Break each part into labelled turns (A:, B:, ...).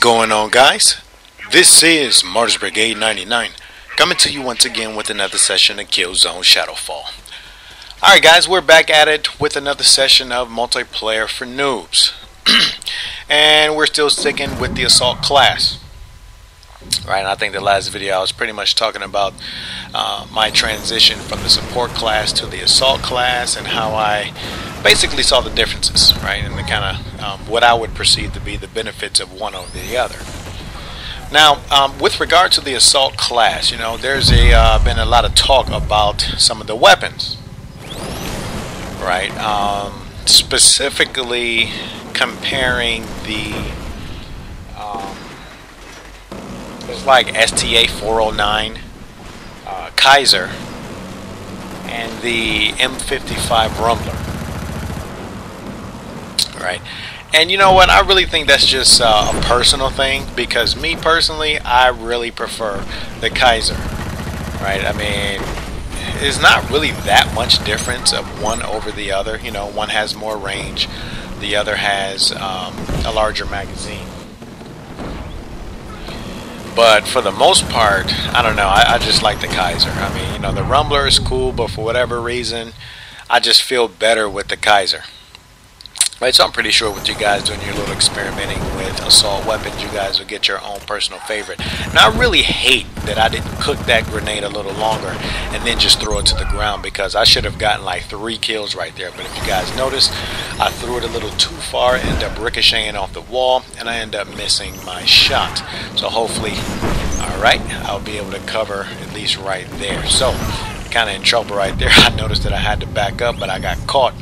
A: Going on, guys? This is Martyrs Brigade 99 coming to you once again with another session of Killzone Shadow Fall. Alright guys, we're back at it with another session of multiplayer for noobs. And we're still sticking with the assault class. Right, and I think the last video I was pretty much talking about my transition from the support class to the assault class and how I basically saw the differences, right, and the kind of what I would perceive to be the benefits of one over the other. Now, with regard to the assault class, you know, there's been a lot of talk about some of the weapons, right? Specifically comparing the it's like STA 409 Keyzer and the M55 Rumbler, right? And you know what, I really think that's just a personal thing, because me personally, I really prefer the Keyzer, right? I mean, it's not really that much difference of one over the other. You know, one has more range, the other has a larger magazine. But for the most part, I don't know, I just like the Keyzer. I mean, you know, the Rumbler is cool, but for whatever reason, I just feel better with the Keyzer. Right, so I'm pretty sure with you guys doing your little experimenting with assault weapons, you guys will get your own personal favorite. Now, I really hate that I didn't cook that grenade a little longer and then just throw it to the ground, because I should have gotten like 3 kills right there. But if you guys notice, I threw it a little too far, ended up ricocheting off the wall, and I ended up missing my shot. So hopefully, alright, I'll be able to cover at least right there. So, kind of in trouble right there. I noticed that I had to back up, but I got caught.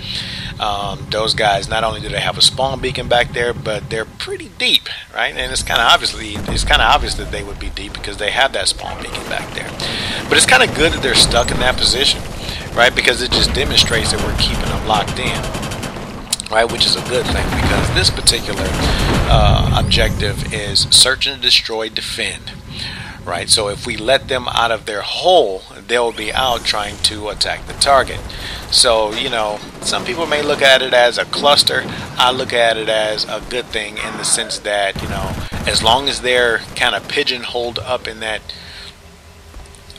A: Those guys, not only do they have a spawn beacon back there, but they're pretty deep, right? And it's kind of obvious that they would be deep because they have that spawn beacon back there. But it's kind of good that they're stuck in that position, right? Because it just demonstrates that we're keeping them locked in, right? Which is a good thing, because this particular objective is search and destroy, defend. Right, so if we let them out of their hole, they'll be out trying to attack the target. So, you know, some people may look at it as a cluster. I look at it as a good thing, in the sense that, you know, as long as they're kind of pigeonholed up in that,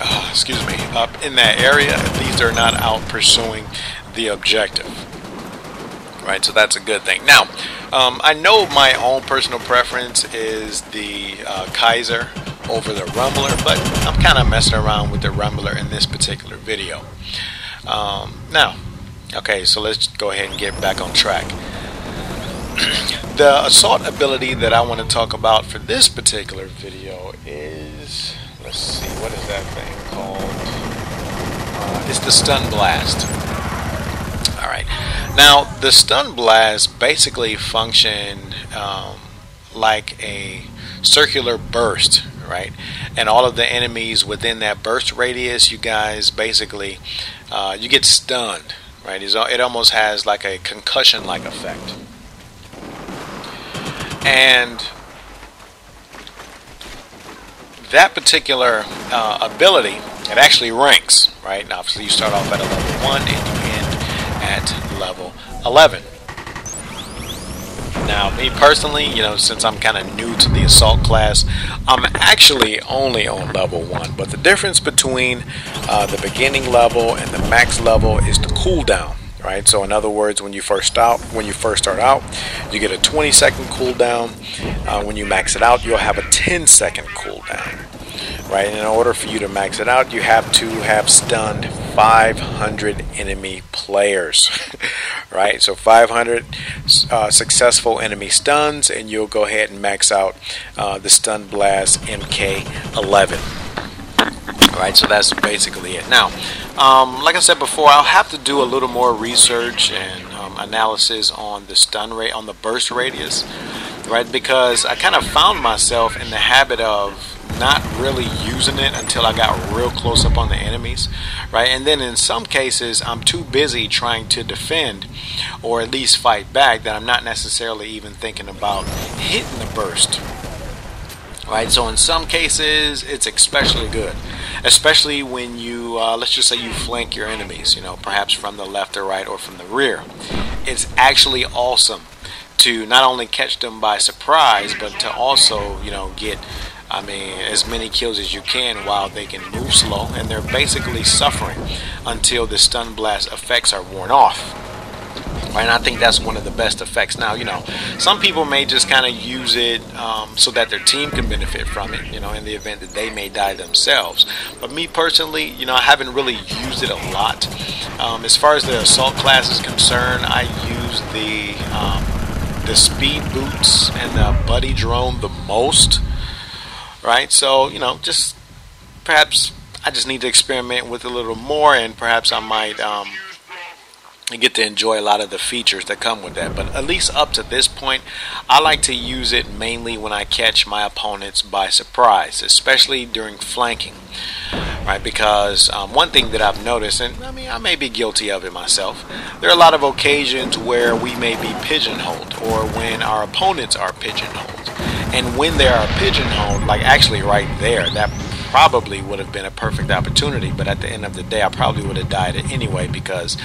A: up in that area, at least they're not out pursuing the objective. Right, so that's a good thing. Now, I know my own personal preference is the Keyzer over the Rumbler, but I'm kind of messing around with the Rumbler in this particular video. Now, okay, so let's go ahead and get back on track. The assault ability that I want to talk about for this particular video is, let's see, what is that thing called? It's the Stun Blast. Alright, now the Stun Blast basically function like a circular burst, right? And all of the enemies within that burst radius, you guys basically you get stunned, right? It almost has like a concussion-like effect. And that particular ability, it actually ranks, right? Now, obviously you start off at a level 1 and you end at level 11. Now, me personally, you know, since I'm kind of new to the assault class, I'm actually only on level 1. But the difference between the beginning level and the max level is the cooldown, right? So, in other words, when you first start out, you get a 20-second cooldown. When you max it out, you'll have a 10-second cooldown, right? And in order for you to max it out, you have to have stunned 500 enemy players. Right, so 500 successful enemy stuns, and you'll go ahead and max out the Stun Blast MK11. Right, so that's basically it. Now, like I said before, I'll have to do a little more research and analysis on the stun rate, on the burst radius, right? Because I kind of found myself in the habit of not really using it until I got real close up on the enemies, right? And then in some cases I'm too busy trying to defend or at least fight back that I'm not necessarily even thinking about hitting the burst, right? So in some cases it's especially good, especially when you let's just say you flank your enemies, you know, perhaps from the left or right or from the rear. It's actually awesome to not only catch them by surprise, but to also, get, as many kills as you can while they can move slow, and they're basically suffering until the stun blast effects are worn off. Right, and I think that's one of the best effects. Now, some people may just kind of use it so that their team can benefit from it, in the event that they may die themselves. But me personally, I haven't really used it a lot. As far as the assault class is concerned, I use the speed boots and the buddy drone the most. Right, so, just perhaps I just need to experiment with it a little more, and perhaps I might get to enjoy a lot of the features that come with that. But at least up to this point, I like to use it mainly when I catch my opponents by surprise, especially during flanking. Right, because one thing that I've noticed, and I may be guilty of it myself, there are a lot of occasions where we may be pigeonholed, or when our opponents are pigeonholed. And when they are pigeonholed, like actually right there, that probably would have been a perfect opportunity, but at the end of the day I probably would have died anyway, because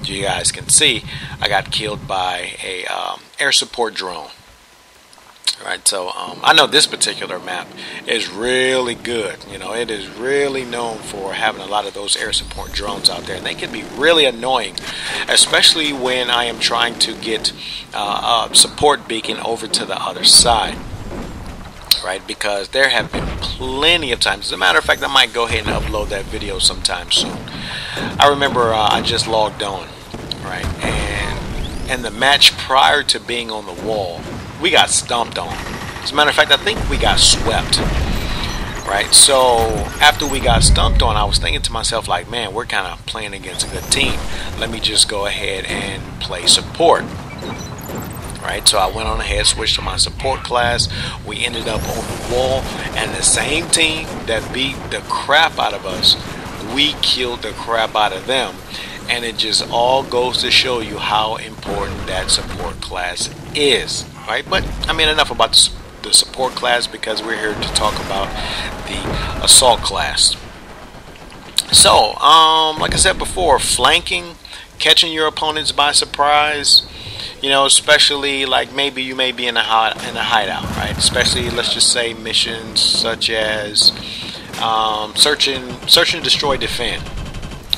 A: you guys can see I got killed by a air support drone. Right, so I know this particular map is really good. It is really known for having a lot of those air support drones out there, and they can be really annoying, especially when I am trying to get a support beacon over to the other side. Right, because there have been plenty of times. As a matter of fact, I might go ahead and upload that video sometime soon. I remember I just logged on, right, and the match prior to being on the wall, we got stomped on. As a matter of fact, I think we got swept. Right, so after we got stumped on, I was thinking to myself, like, man, we're kind of playing against a good team. Let me just go ahead and play support. Right, so I went on ahead, switched to my support class. We ended up on the wall, and the same team that beat the crap out of us, we killed the crap out of them. And it just all goes to show you how important that support class is. Right, but enough about the support class, because we're here to talk about the assault class. So, like I said before, flanking, catching your opponents by surprise. Especially like maybe you may be in a hideout, right? Especially, let's just say, missions such as search and destroy, defend,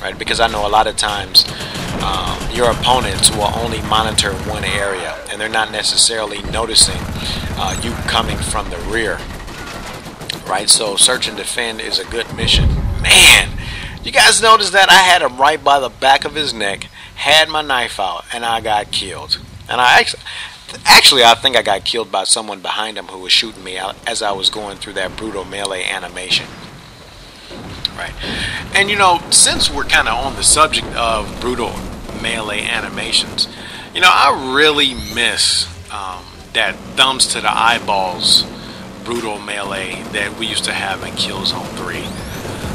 A: right? Because I know a lot of times your opponents will only monitor one area, and they're not necessarily noticing you coming from the rear, right? So search and defend is a good mission. Man, you guys notice that I had him right by the back of his neck, had my knife out, and I got killed. And I actually I think I got killed by someone behind him who was shooting me as I was going through that brutal melee animation. Right. And since we're kind of on the subject of brutal melee animations, I really miss that thumbs to the eyeballs brutal melee that we used to have in Killzone 3.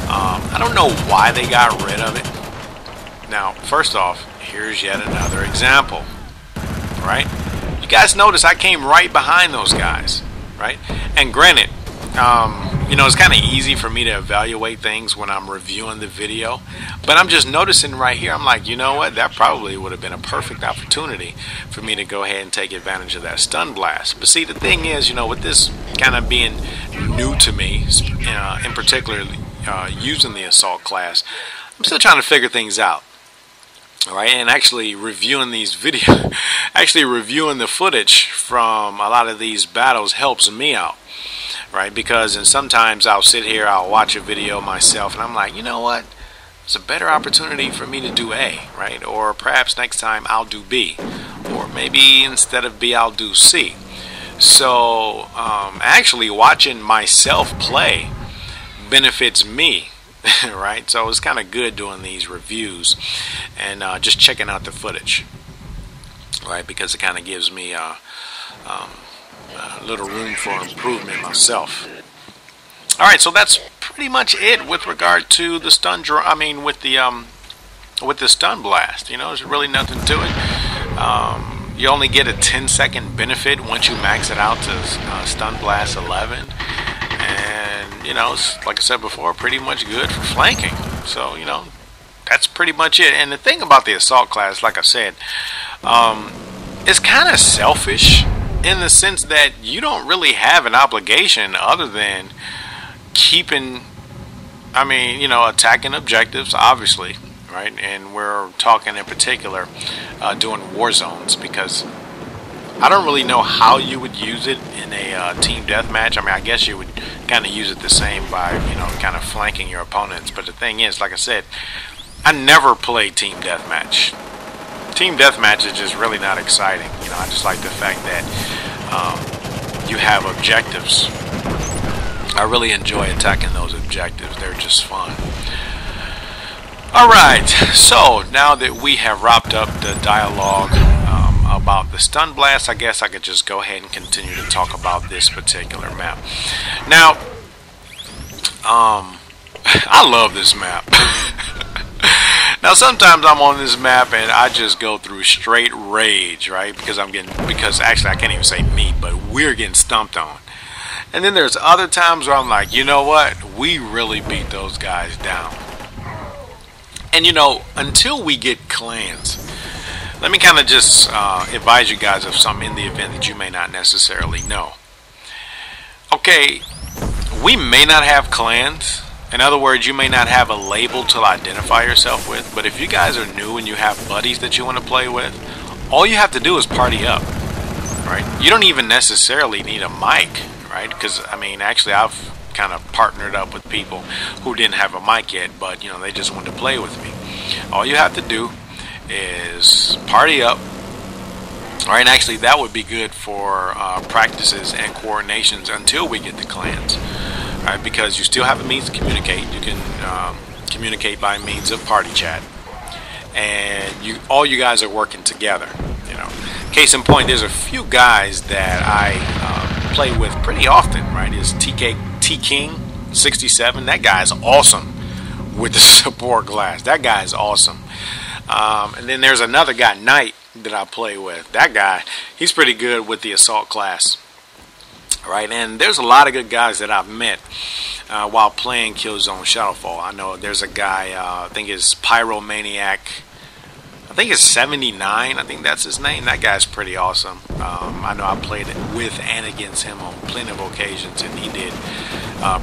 A: I don't know why they got rid of it. Now, first off, here's yet another example. Right? You guys notice I came right behind those guys, right? And granted, it's kind of easy for me to evaluate things when I'm reviewing the video, but I'm just noticing right here, I'm like, you know what? That probably would have been a perfect opportunity for me to go ahead and take advantage of that stun blast. But see, the thing is, with this kind of being new to me, in particular, using the assault class, I'm still trying to figure things out. Alright, and actually reviewing these videos, actually reviewing the footage from a lot of these battles helps me out, right? Because sometimes I'll sit here, I'll watch a video myself, and I'm like, you know what? It's a better opportunity for me to do A, right? Or perhaps next time I'll do B, or maybe instead of B I'll do C. So actually watching myself play benefits me. Right, so it's kind of good doing these reviews and just checking out the footage, right? Because it kind of gives me a little room for improvement myself. All right, so that's pretty much it with regard to the stun. With the stun blast. There's really nothing to it. You only get a 10-second benefit once you max it out to stun blast 11. It's, like I said before, pretty much good for flanking. So, that's pretty much it. And the thing about the assault class, like I said, it's kind of selfish in the sense that you don't really have an obligation other than keeping, I mean, you know, attacking objectives, obviously, right? And we're talking in particular doing war zones, because I don't really know how you would use it in a team deathmatch. I mean, I guess you would kind of use it the same by, you know, kind of flanking your opponents. But the thing is, like I said, I never played team deathmatch. Team deathmatch is just really not exciting. You know, I just like the fact that you have objectives. I really enjoy attacking those objectives. They're just fun. Alright, so now that we have wrapped up the dialogue about the stun blast, I guess I could just go ahead and continue to talk about this particular map. Now, I love this map. Now sometimes I'm on this map and I just go through straight rage, right? Because actually I can't even say me, but we're getting stomped on. And then there's other times where I'm like, you know what? We really beat those guys down. And you know, until we get clans, let me kind of just advise you guys of something in the event that you may not necessarily know. Okay, we may not have clans. In other words, you may not have a label to identify yourself with, but if you guys are new and you have buddies that you want to play with, all you have to do is party up, right? You don't even necessarily need a mic, right? Because, I mean, actually, I've kind of partnered up with people who didn't have a mic yet, but, you know, they just wanted to play with me. All you have to do is party up, all right? And actually, that would be good for practices and coordinations until we get to clans. Right, because you still have a means to communicate. You can communicate by means of party chat, and all you guys are working together. You know, case in point, there's a few guys that I play with pretty often. Right, is T King 67. That guy's awesome with the support class. That guy's awesome. And then there's another guy, Knight, that I play with. That guy, he's pretty good with the assault class. Right, and there's a lot of good guys that I've met while playing Killzone Shadow Fall. I know there's a guy, I think it's Pyromaniac, I think it's 79, I think that's his name. That guy's pretty awesome. I know I played it with and against him on plenty of occasions, and he did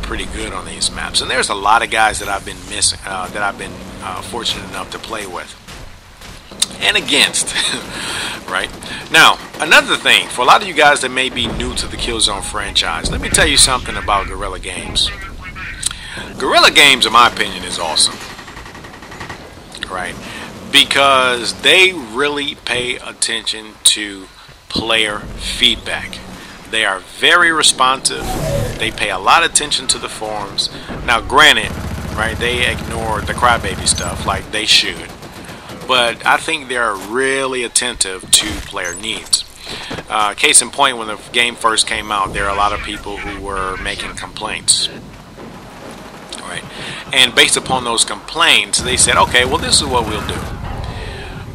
A: pretty good on these maps. And there's a lot of guys that I've been fortunate enough to play with and against. Right now, another thing for a lot of you guys that may be new to the Killzone franchise, let me tell you something about Guerrilla Games. Guerrilla Games, in my opinion, is awesome, right? Because they really pay attention to player feedback. They are very responsive. They pay a lot of attention to the forums. Now, granted, right, they ignore the crybaby stuff like they should. But I think they're really attentive to player needs. Case in point, when the game first came out, there are a lot of people who were making complaints. Right? And based upon those complaints, they said, okay, well, this is what we'll do.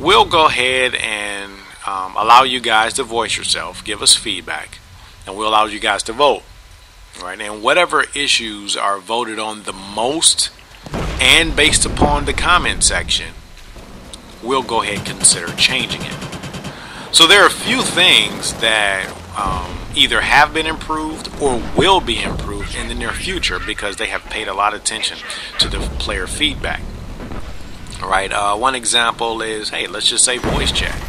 A: We'll go ahead and allow you guys to voice yourself, give us feedback, and we'll allow you guys to vote. Right? And whatever issues are voted on the most, and based upon the comment section, we'll go ahead and consider changing it. So there are a few things that either have been improved or will be improved in the near future because they have paid a lot of attention to the player feedback. All right, one example is, hey, let's just say voice chat.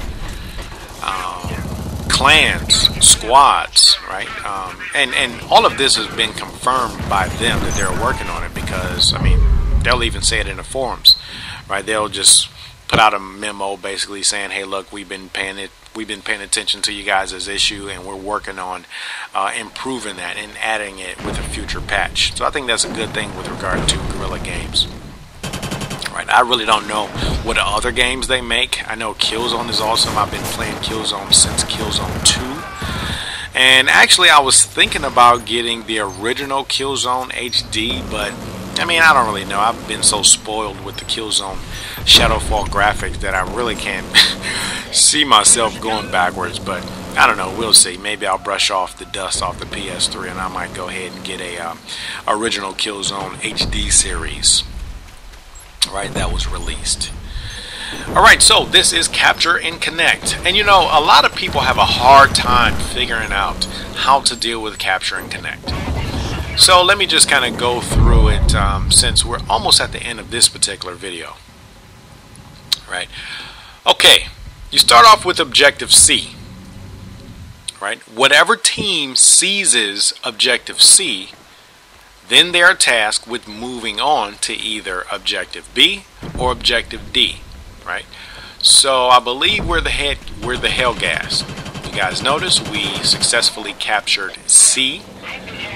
A: Clans, squads, right? And all of this has been confirmed by them that they're working on it, because, I mean, they'll even say it in the forums, right? They'll just put out a memo basically saying, hey, look, we've been paying attention to you guys' issue, and we're working on improving that and adding it with a future patch. So I think that's a good thing with regard to Guerrilla Games. Right, I really don't know what other games they make. I know Killzone is awesome. I've been playing Killzone since Killzone 2. And actually, I was thinking about getting the original Killzone HD, but I mean, I don't really know. I've been so spoiled with the Killzone Shadow Fall graphics that I really can't see myself going backwards. But I don't know. We'll see. Maybe I'll brush off the dust off the PS3, and I might go ahead and get a original Killzone HD series, right, that was released. Alright, so this is Capture and Connect. And you know, a lot of people have a hard time figuring out how to deal with Capture and Connect. So let me just kind of go through it since we're almost at the end of this particular video. Right? Okay, you start off with Objective C. Right? Whatever team seizes Objective C, then they are tasked with moving on to either Objective B or Objective D. Right? So I believe we're the Hellgas. You guys notice we successfully captured C.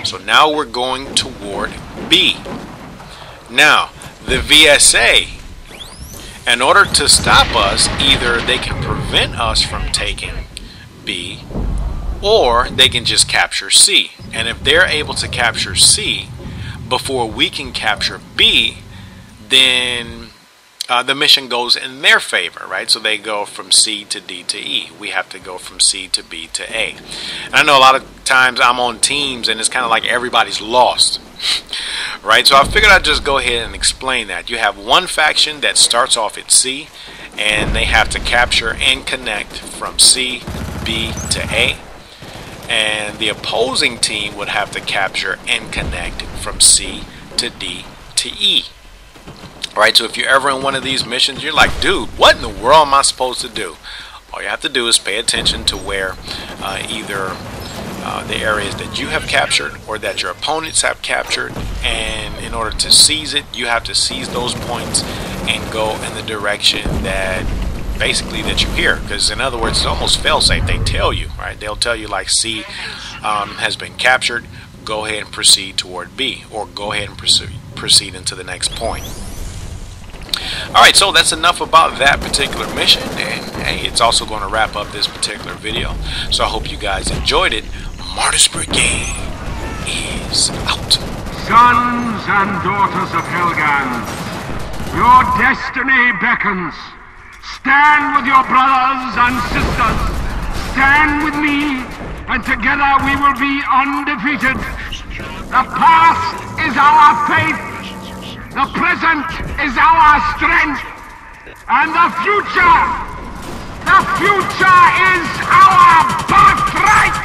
A: So now we're going toward B. Now, the VSA, in order to stop us, either they can prevent us from taking B, or they can just capture C. And if they're able to capture C before we can capture B, then the mission goes in their favor, right? So they go from C to D to E. We have to go from C to B to A. And I know a lot of times I'm on teams and it's kind of like everybody's lost, right? So I figured I'd just go ahead and explain that. You have one faction that starts off at C, and they have to capture and connect from C, B to A. And the opposing team would have to capture and connect from C to D to E. Alright, so if you're ever in one of these missions, you're like, dude, what in the world am I supposed to do? All you have to do is pay attention to where either the areas that you have captured or that your opponents have captured, and in order to seize it, you have to seize those points and go in the direction that basically that you hear. Because in other words, it's almost fail-safe. They tell you, right? They'll tell you like C has been captured, go ahead and proceed toward B, or go ahead and proceed into the next point. Alright, so that's enough about that particular mission, and hey, it's also going to wrap up this particular video. So I hope you guys enjoyed it. Martyrs Brigade is out.
B: Sons and daughters of Helgan, your destiny beckons. Stand with your brothers and sisters. Stand with me, and together we will be undefeated. The past is our faith. The present is our strength, and the future is our birthright!